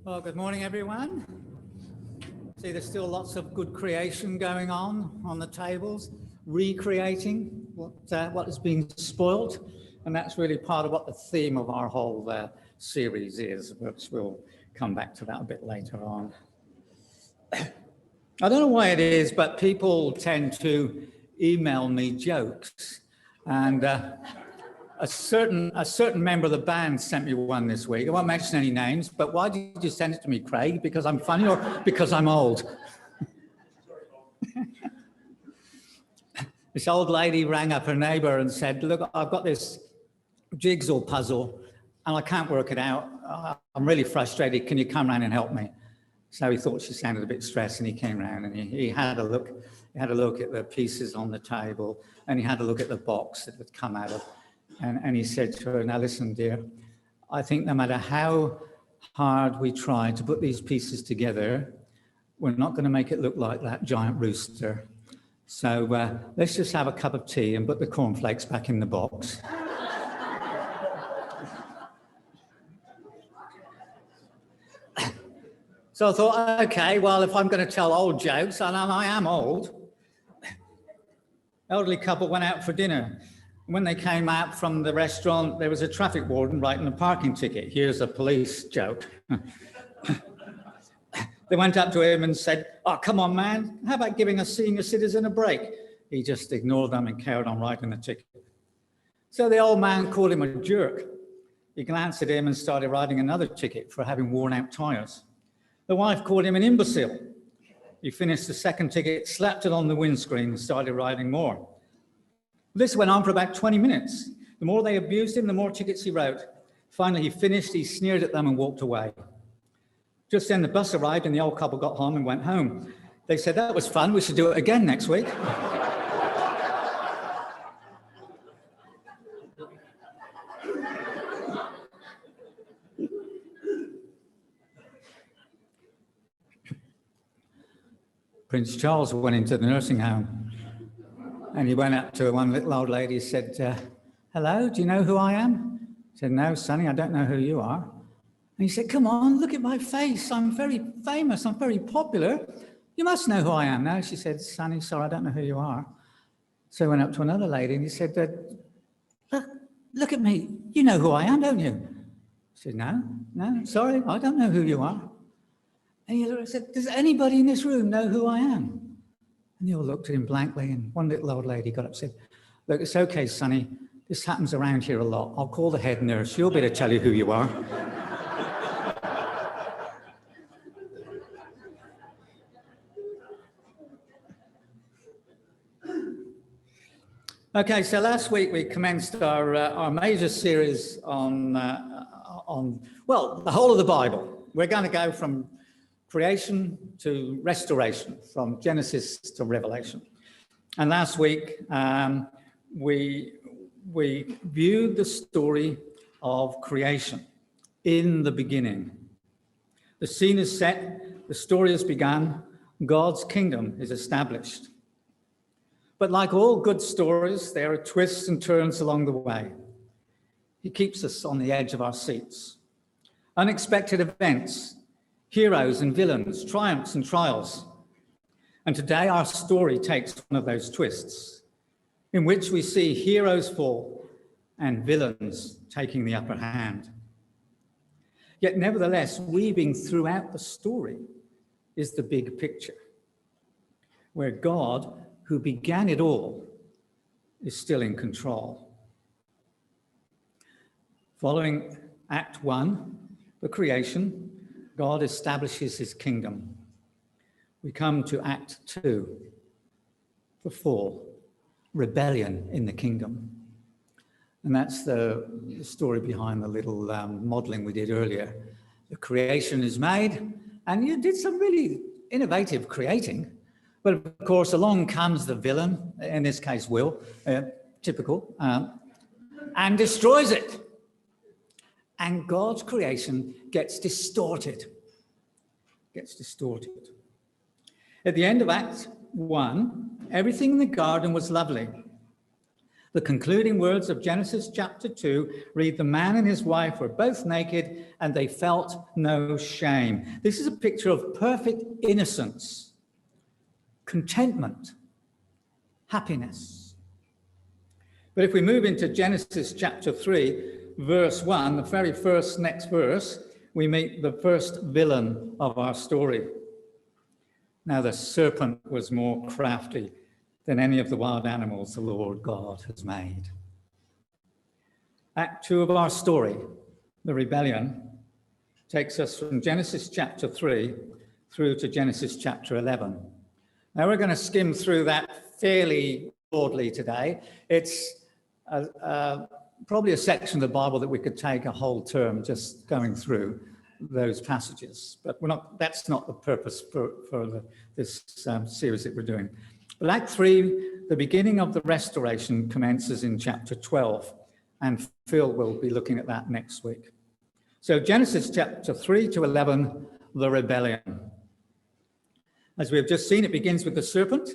Well, good morning, everyone. See, there's still lots of good creation going on the tables, recreating what has been spoilt, and that's really part of what the theme of our whole series is, which we'll come back to that a bit later on. I don't know why it is, but people tend to email me jokes, and a certain member of the band sent me one this week. I won't mention any names, but why did you send it to me, Craig? Because I'm funny or because I'm old? This old lady rang up her neighbour and said, look, I've got this jigsaw puzzle and I can't work it out. I'm really frustrated. Can you come round and help me? So he thought she sounded a bit stressed and he came round and he had a look. He had a look at the pieces on the table and he had a look at the box that had come out of. And he said to her, now listen, dear, I think no matter how hard we try to put these pieces together, we're not going to make it look like that giant rooster. So let's just have a cup of tea and put the cornflakes back in the box. So I thought, okay, well, if I'm going to tell old jokes, and I am old, elderly couple went out for dinner. When they came out from the restaurant, there was a traffic warden writing a parking ticket. Here's a police joke. They went up to him and said, oh, come on, man, how about giving a senior citizen a break? He just ignored them and carried on writing the ticket. So the old man called him a jerk. He glanced at him and started writing another ticket for having worn out tires. The wife called him an imbecile. He finished the second ticket, slapped it on the windscreen and started writing more. This went on for about 20 minutes. The more they abused him, the more tickets he wrote. Finally, he finished, he sneered at them and walked away. Just then the bus arrived and the old couple got home and went home. They said, that was fun, we should do it again next week. Prince Charles went into the nursing home. And he went up to one little old lady and said, hello, do you know who I am? She said, no, Sonny, I don't know who you are. And he said, come on, look at my face. I'm very famous. I'm very popular. You must know who I am. No, she said, Sonny, sorry, I don't know who you are. So he went up to another lady and he said, look at me. You know who I am, don't you? She said, no, sorry, I don't know who you are. And he said, does anybody in this room know who I am? And they all looked at him blankly, and one little old lady got up and said, look, it's okay, Sonny. This happens around here a lot. I'll call the head nurse. She'll be able to tell you who you are. Okay, so last week we commenced our major series on, well, the whole of the Bible. We're going to go from creation to restoration, from Genesis to Revelation. And last week, we viewed the story of creation in the beginning. The scene is set, the story has begun, God's kingdom is established. But like all good stories, there are twists and turns along the way. He keeps us on the edge of our seats. Unexpected events, heroes and villains, triumphs and trials. And today our story takes one of those twists in which we see heroes fall and villains taking the upper hand. Yet nevertheless, weaving throughout the story is the big picture, where God, who began it all, is still in control. Following Act 1, the creation, God establishes his kingdom. We come to Act 2, the fall, rebellion in the kingdom. And that's the story behind the little modeling we did earlier. The creation is made, and you did some really innovative creating. But of course, along comes the villain, in this case, Will, typical, and destroys it. And God's creation gets distorted. At the end of Act 1, everything in the garden was lovely. The concluding words of Genesis chapter 2 read, "The man and his wife were both naked and they felt no shame." This is a picture of perfect innocence, contentment, happiness. But if we move into Genesis chapter 3, verse 1, the very first next verse, we meet the first villain of our story. "Now the serpent was more crafty than any of the wild animals the Lord God has made." Act 2 of our story, the rebellion, takes us from Genesis chapter 3 through to Genesis chapter 11. Now we're going to skim through that fairly broadly today. It's probably a section of the Bible that we could take a whole term just going through those passages, but that's not the purpose for this series that we're doing. But Act 3, the beginning of the restoration, commences in chapter 12, and Phil will be looking at that next week. So Genesis chapter 3 to 11, the rebellion. As we have just seen, it begins with the serpent,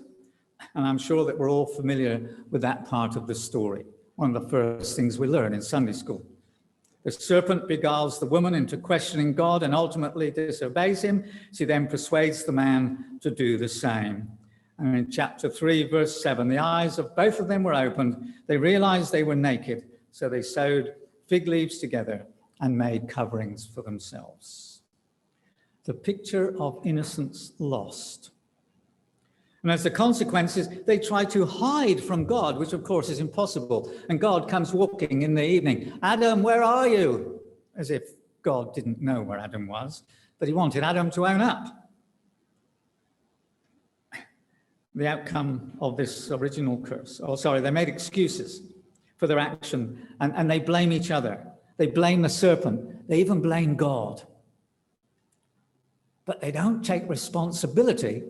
and I'm sure that we're all familiar with that part of the story. One of the first things we learn in Sunday school. The serpent beguiles the woman into questioning God and ultimately disobeys him. She then persuades the man to do the same. And in chapter 3, verse 7, the eyes of both of them were opened. They realized they were naked, so they sewed fig leaves together and made coverings for themselves. The picture of innocence lost. And as the consequences, they try to hide from God, which of course is impossible. And God comes walking in the evening. "Adam, where are you?" As if God didn't know where Adam was, but he wanted Adam to own up. The outcome of this original curse. They made excuses for their action, and they blame each other. They blame the serpent. They even blame God. But they don't take responsibility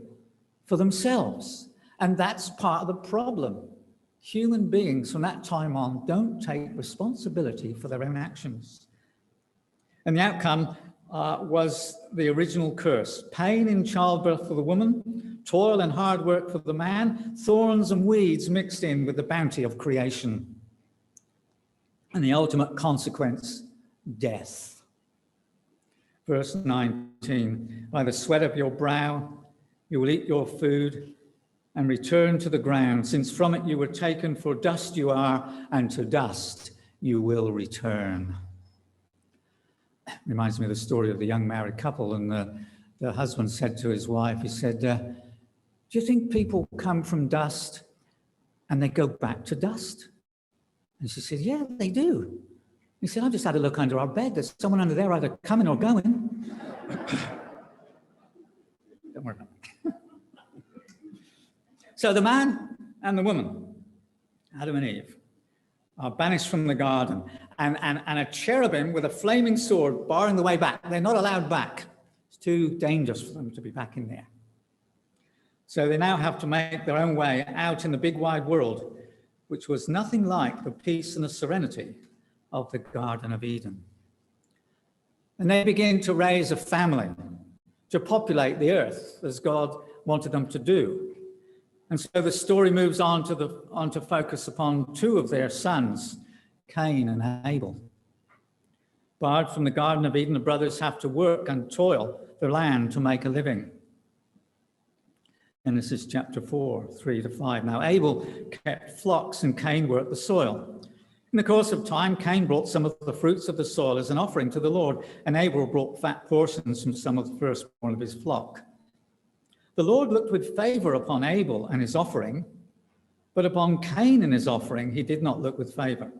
for themselves. And that's part of the problem. Human beings from that time on don't take responsibility for their own actions. And the outcome was the original curse. Pain in childbirth for the woman, toil and hard work for the man, thorns and weeds mixed in with the bounty of creation. And the ultimate consequence, death. Verse 19, "By the sweat of your brow you will eat your food and return to the ground, since from it you were taken, for dust you are, and to dust you will return." Reminds me of the story of the young married couple, and the husband said to his wife, he said, "Do you think people come from dust and they go back to dust?" And she said, "Yeah, they do." He said, "I just had a look under our bed. There's someone under there either coming or going." Don't worry about it. So the man and the woman, Adam and Eve, are banished from the garden, and a cherubim with a flaming sword barring the way back. They're not allowed back. It's too dangerous for them to be back in there. So they now have to make their own way out in the big wide world, which was nothing like the peace and the serenity of the Garden of Eden. And they begin to raise a family, to populate the earth as God wanted them to do. And so the story moves on to focus upon two of their sons, Cain and Abel. Barred from the Garden of Eden, the brothers have to work and toil their land to make a living. Genesis chapter 4, 3 to 5. Now Abel kept flocks and Cain worked the soil. In the course of time, Cain brought some of the fruits of the soil as an offering to the Lord, and Abel brought fat portions from some of the firstborn of his flock. The Lord looked with favor upon Abel and his offering, but upon Cain and his offering he did not look with favor.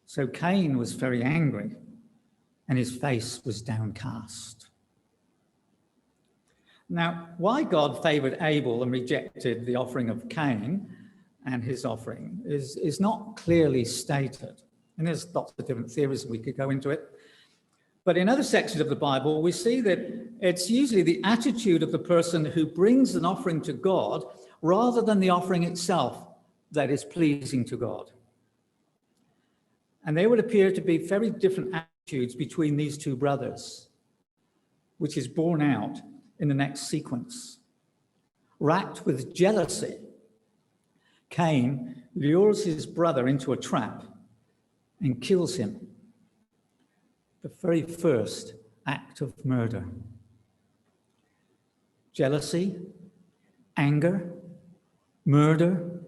So Cain was very angry, and his face was downcast. Now, why God favored Abel and rejected the offering of Cain and his offering is not clearly stated. And there's lots of different theories, we could go into it. But in other sections of the Bible, we see that it's usually the attitude of the person who brings an offering to God rather than the offering itself that is pleasing to God. And there would appear to be very different attitudes between these two brothers, which is borne out in the next sequence. Racked with jealousy, Cain lures his brother into a trap and kills him. The very first act of murder. Jealousy, anger, murder,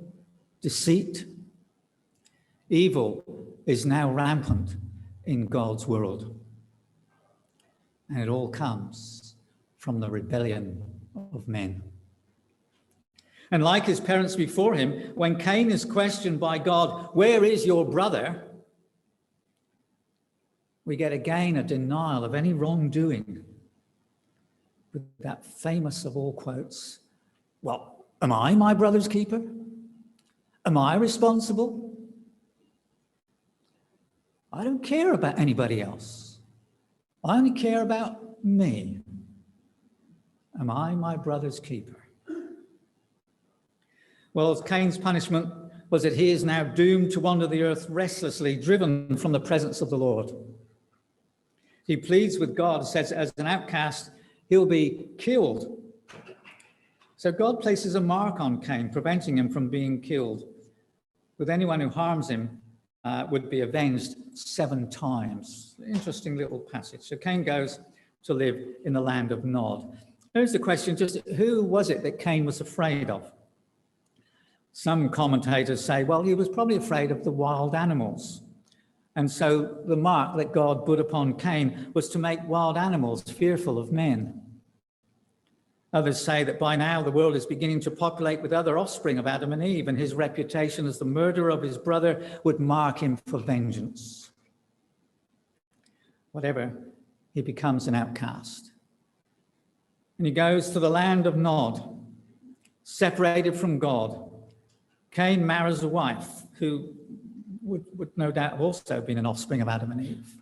deceit. Evil is now rampant in God's world. And it all comes from the rebellion of men. And like his parents before him, when Cain is questioned by God, "Where is your brother?" we get again a denial of any wrongdoing with that famous of all quotes, "Well, am I my brother's keeper? Am I responsible? I don't care about anybody else. I only care about me. Am I my brother's keeper?" Well, Cain's punishment was that he is now doomed to wander the earth restlessly, driven from the presence of the Lord. He pleads with God, says as an outcast, he'll be killed. So God places a mark on Cain, preventing him from being killed. With anyone who harms him would be avenged 7 times. Interesting little passage. So Cain goes to live in the land of Nod. Here's the question, just who was it that Cain was afraid of? Some commentators say, well, he was probably afraid of the wild animals. And so the mark that God put upon Cain was to make wild animals fearful of men. Others say that by now the world is beginning to populate with other offspring of Adam and Eve, and his reputation as the murderer of his brother would mark him for vengeance. Whatever, he becomes an outcast. And he goes to the land of Nod, separated from God. Cain marries a wife who would no doubt have also been an offspring of Adam and Eve.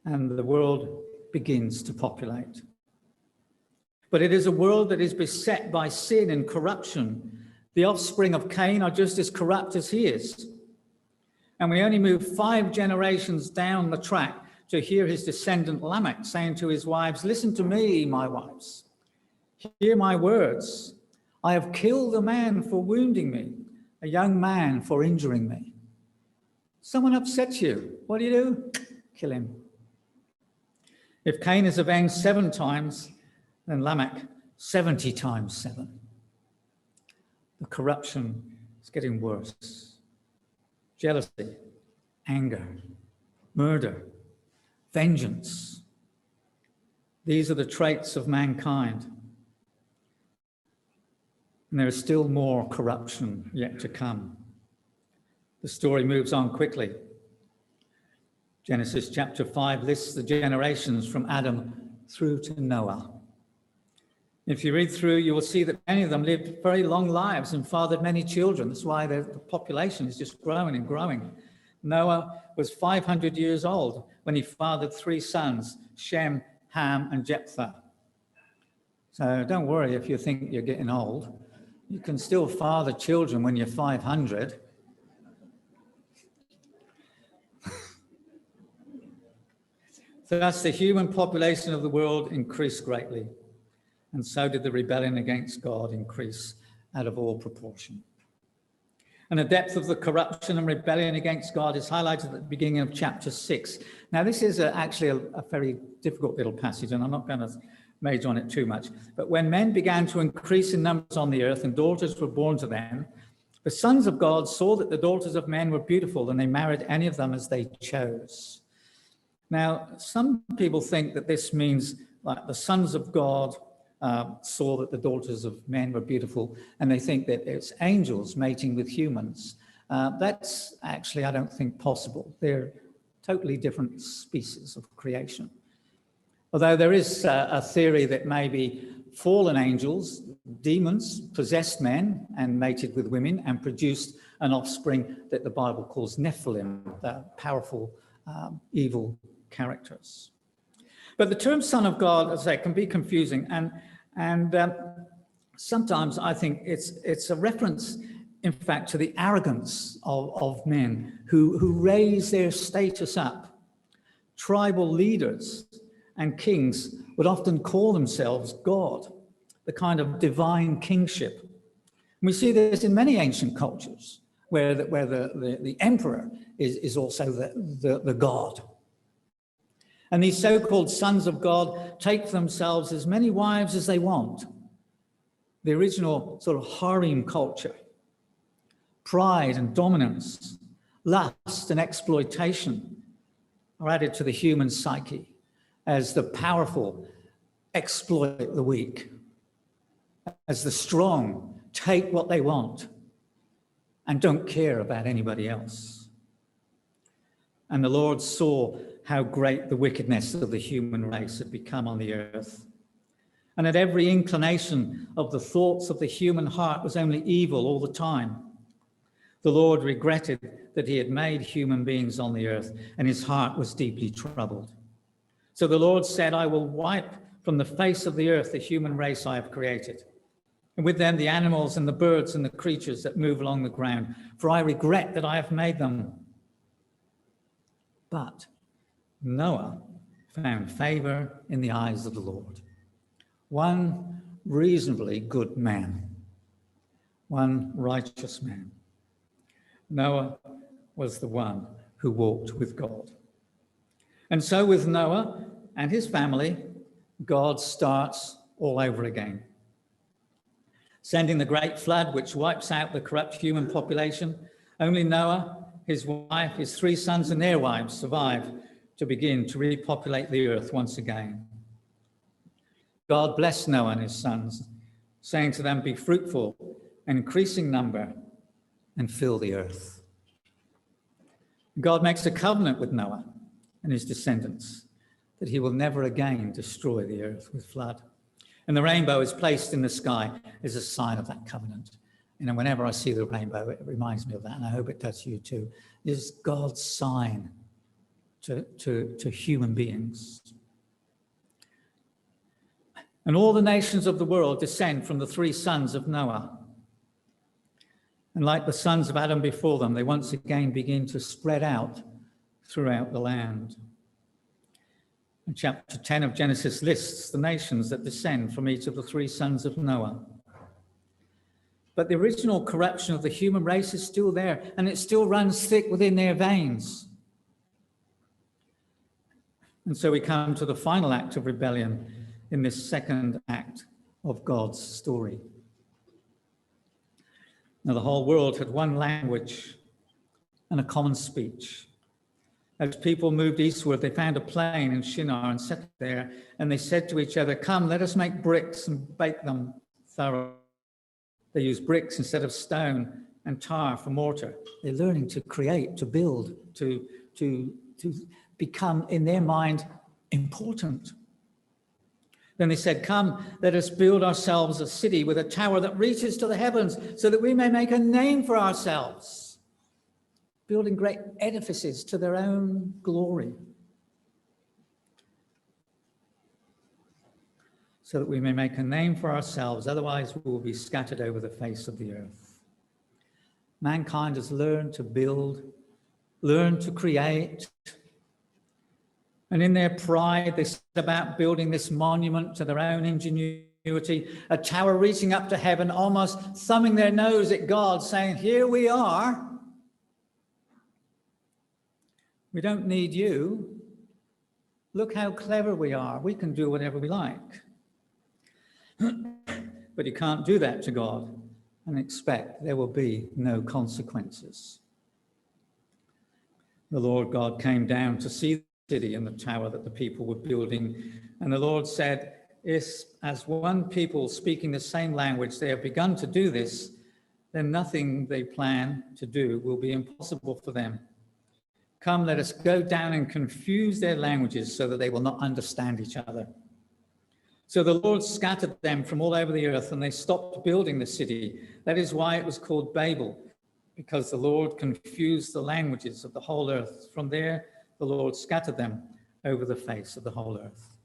And the world begins to populate. But it is a world that is beset by sin and corruption. The offspring of Cain are just as corrupt as he is. And we only move 5 generations down the track to hear his descendant Lamech saying to his wives, "Listen to me, my wives. Hear my words. I have killed a man for wounding me, a young man for injuring me." Someone upsets you. What do? Kill him. If Cain is avenged 7 times, then Lamech 70 times 7. The corruption is getting worse. Jealousy, anger, murder, vengeance. These are the traits of mankind. And there is still more corruption yet to come. The story moves on quickly. Genesis chapter 5 lists the generations from Adam through to Noah. If you read through, you will see that many of them lived very long lives and fathered many children. That's why the population is just growing and growing. Noah was 500 years old when he fathered 3 sons, Shem, Ham, and Jephthah. So don't worry if you think you're getting old. You can still father children when you're 500. Thus, the human population of the world increased greatly, and so did the rebellion against God increase out of all proportion. And the depth of the corruption and rebellion against God is highlighted at the beginning of chapter 6. Now, this is actually a very difficult little passage, and I'm not going to major on it too much. But when men began to increase in numbers on the earth and daughters were born to them, the sons of God saw that the daughters of men were beautiful, and they married any of them as they chose. Now, some people think that this means like the sons of God saw that the daughters of men were beautiful, and they think that it's angels mating with humans. That's actually, I don't think, possible. They're totally different species of creation. Although there is a theory that maybe fallen angels, demons, possessed men and mated with women and produced an offspring that the Bible calls Nephilim, powerful, evil characters. But the term son of God, as I say, can be confusing. And sometimes I think it's a reference, in fact, to the arrogance of men who raise their status up. Tribal leaders and kings would often call themselves God, the kind of divine kingship. We see this in many ancient cultures where the emperor is also the god. And these so-called sons of God take for themselves as many wives as they want. The original sort of harem culture, pride and dominance, lust and exploitation are added to the human psyche as the powerful exploit the weak, as the strong take what they want and don't care about anybody else. And the Lord saw how great the wickedness of the human race had become on the earth, and that every inclination of the thoughts of the human heart was only evil all the time. The Lord regretted that he had made human beings on the earth, and his heart was deeply troubled. So the Lord said, I will wipe from the face of the earth the human race I have created, and with them the animals and the birds and the creatures that move along the ground, for I regret that I have made them. But Noah found favor in the eyes of the Lord. One reasonably good man, one righteous man. Noah was the one who walked with God. And so with Noah and his family, God starts all over again, sending the great flood which wipes out the corrupt human population. Only Noah, his wife, his 3 sons and their wives survive to begin to repopulate the earth once again. God blessed Noah and his sons, saying to them, be fruitful and increasing number and fill the earth. God makes a covenant with Noah and his descendants that he will never again destroy the earth with flood. And the rainbow is placed in the sky as a sign of that covenant. And whenever I see the rainbow, it reminds me of that, and I hope it does you too. It is God's sign to human beings. And all the nations of the world descend from the 3 sons of Noah. And like the sons of Adam before them, they once again begin to spread out throughout the land. And chapter 10 of Genesis lists the nations that descend from each of the 3 sons of Noah. But the original corruption of the human race is still there, and it still runs thick within their veins. And so we come to the final act of rebellion in this second act of God's story. Now, the whole world had one language and a common speech. As people moved eastward, they found a plain in Shinar and settled there, and they said to each other, come, let us make bricks and bake them thoroughly. They used bricks instead of stone and tar for mortar. They're learning to create, to build, to become, in their mind, important. Then they said, come, let us build ourselves a city with a tower that reaches to the heavens so that we may make a name for ourselves, building great edifices to their own glory, so that we may make a name for ourselves, otherwise we will be scattered over the face of the earth. Mankind has learned to build, learned to create, and in their pride, they set about building this monument to their own ingenuity, a tower reaching up to heaven, almost thumbing their nose at God, saying, here we are. We don't need you. Look how clever we are. We can do whatever we like. But you can't do that to God and expect there will be no consequences. The Lord God came down to see the city and the tower that the people were building, and the Lord said, as one people speaking the same language, they have begun to do this, then nothing they plan to do will be impossible for them. Come, let us go down and confuse their languages so that they will not understand each other. So the Lord scattered them from all over the earth, and they stopped building the city. That is why it was called Babel, because the Lord confused the languages of the whole earth. From there, the Lord scattered them over the face of the whole earth.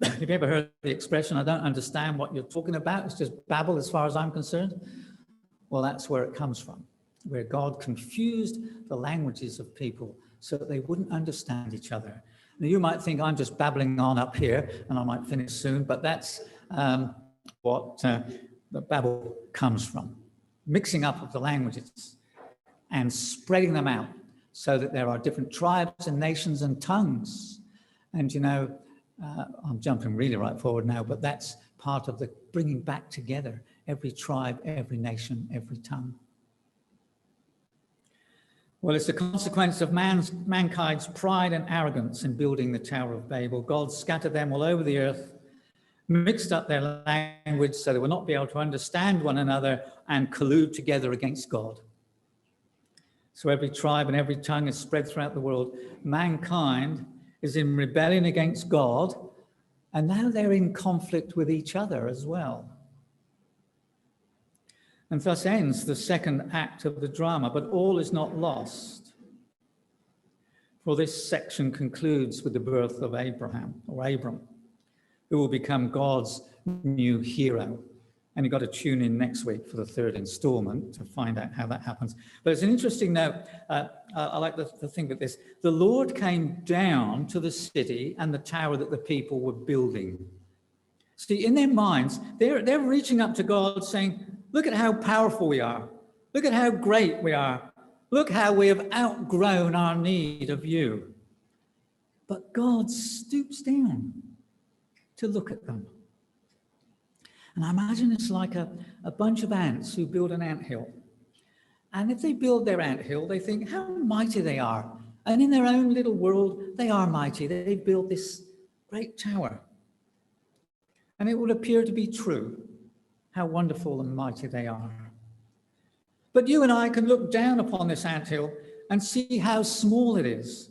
Have you ever heard the expression, I don't understand what you're talking about, it's just babble as far as I'm concerned? Well, that's where it comes from, where God confused the languages of people so that they wouldn't understand each other. Now, you might think I'm just babbling on up here, and I might finish soon, but that's what that Babel comes from. Mixing up of the languages and spreading them out so that there are different tribes and nations and tongues. And, I'm jumping really right forward now, but that's part of the bringing back together every tribe, every nation, every tongue. Well, it's a consequence of mankind's pride and arrogance in building the Tower of Babel. God scattered them all over the earth, mixed up their language so they will not be able to understand one another and collude together against God. So every tribe and every tongue is spread throughout the world. Mankind is in rebellion against God, and now they're in conflict with each other as well. And thus ends the second act of the drama, but all is not lost. For this section concludes with the birth of Abram, who will become God's new hero. And you've got to tune in next week for the third installment to find out how that happens. But it's an interesting note. I like to think of this. The Lord came down to the city and the tower that the people were building. See, in their minds, they're reaching up to God saying, look at how powerful we are. Look at how great we are. Look how we have outgrown our need of you. But God stoops down to look at them. And I imagine it's like a bunch of ants who build an anthill. And if they build their anthill, they think how mighty they are. And in their own little world, they are mighty. They build this great tower. And it would appear to be true how wonderful and mighty they are. But you and I can look down upon this anthill and see how small it is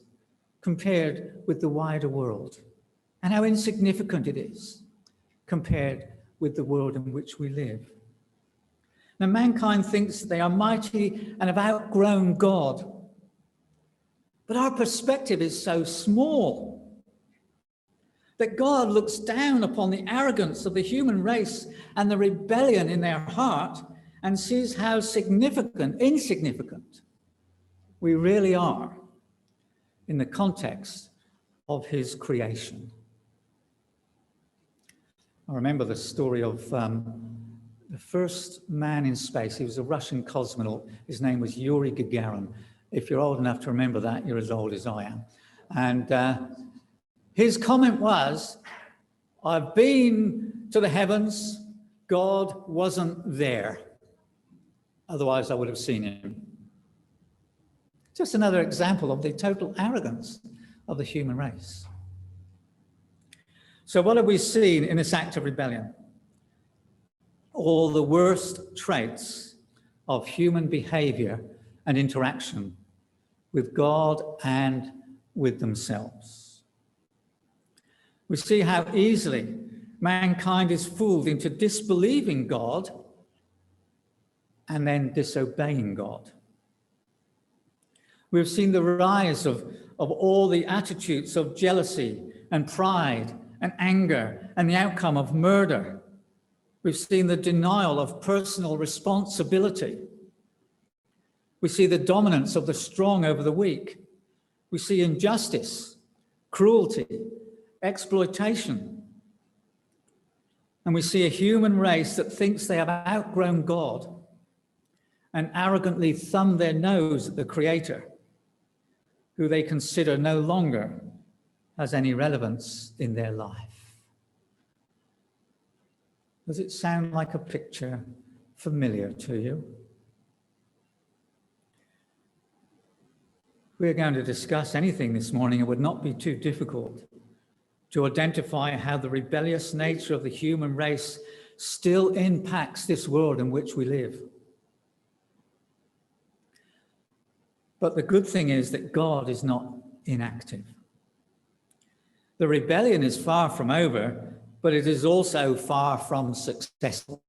compared with the wider world, and how insignificant it is compared with the world in which we live. Now, mankind thinks they are mighty and have outgrown God. But our perspective is so small that God looks down upon the arrogance of the human race and the rebellion in their heart and sees how insignificant we really are in the context of his creation. I remember the story of the first man in space. He was a Russian cosmonaut. His name was Yuri Gagarin. If you're old enough to remember that, you're as old as I am. And his comment was, I've been to the heavens, God wasn't there. Otherwise, I would have seen him. Just another example of the total arrogance of the human race. So what have we seen in this act of rebellion? All the worst traits of human behavior and interaction with God and with themselves. We see how easily mankind is fooled into disbelieving God and then disobeying God. We've seen the rise of all the attitudes of jealousy and pride and anger and the outcome of murder. We've seen the denial of personal responsibility. We see the dominance of the strong over the weak. We see injustice, cruelty, exploitation. And we see a human race that thinks they have outgrown God and arrogantly thumb their nose at the Creator, who they consider no longer has any relevance in their life. Does it sound like a picture familiar to you? If we're going to discuss anything this morning, it would not be too difficult to identify how the rebellious nature of the human race still impacts this world in which we live. But the good thing is that God is not inactive. The rebellion is far from over, but it is also far from successful.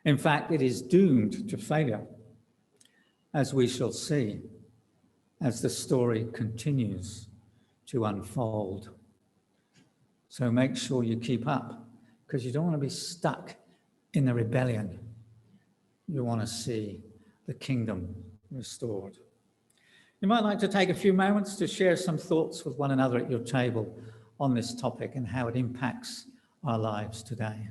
In fact, it is doomed to failure, as we shall see as the story continues to unfold. So make sure you keep up, because you don't want to be stuck in the rebellion. You want to see the kingdom restored. You might like to take a few moments to share some thoughts with one another at your table on this topic and how it impacts our lives today.